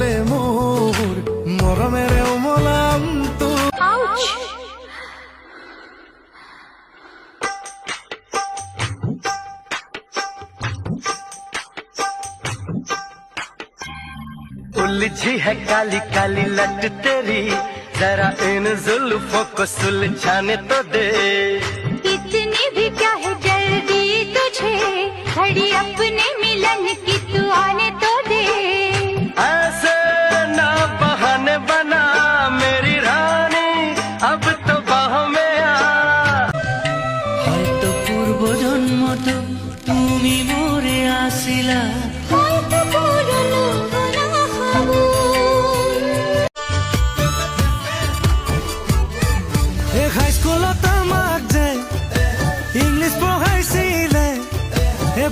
দে মোর মরমেরে মলাম তো उलझी है काली काली लट तेरी जरा इन जुल्फों को सुलझाने तो दे। इतनी भी क्या है जल्दी तुझे, घड़ी अपने मिलन की तू आने तो दे। ऐसे ना बहाने बना मेरी रानी, अब तो बाह में आ। হয়তো পূর্ব জন্ম তো তুমি মোরে আসিলা হয়তো পুরনো গোনা খাবো। হাই স্কুলত আমাক যে ইংলিছ পঢ়াইছিলে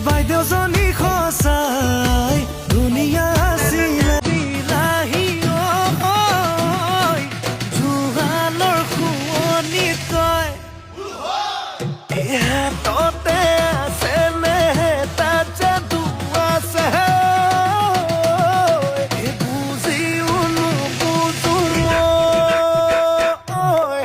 বাইদেউ জনী সঁচাই ধুনীয়া আছিলে বিলাহী জোহানৰ শুৱনি তই হাততে আছে নে তাত যাদু আছে বুজিও নুবুজো মই।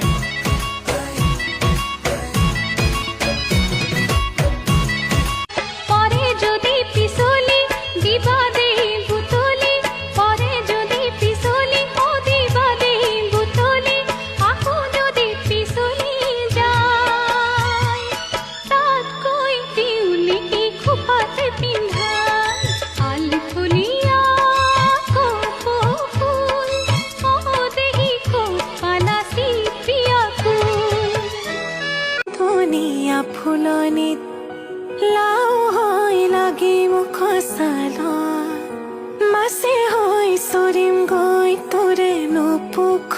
পরে যদি পিছলি দিবা দেই বুতলি, পরে যদি পিছলি ও দিবা দেই বুতলি, আকো যদি পিছলি যায় তাত কই দিউলি কি খোপাতে পিন্ধা আলফুলিয়া কপো ফুল ও দেহি কোপালাসি প্রিয়া ফুল। ধনিয়া ফুলনিত লাও হৈ লাগি মুখ চালা, মাছে হৈ চৰিম গৈ তোৰে নুপুখ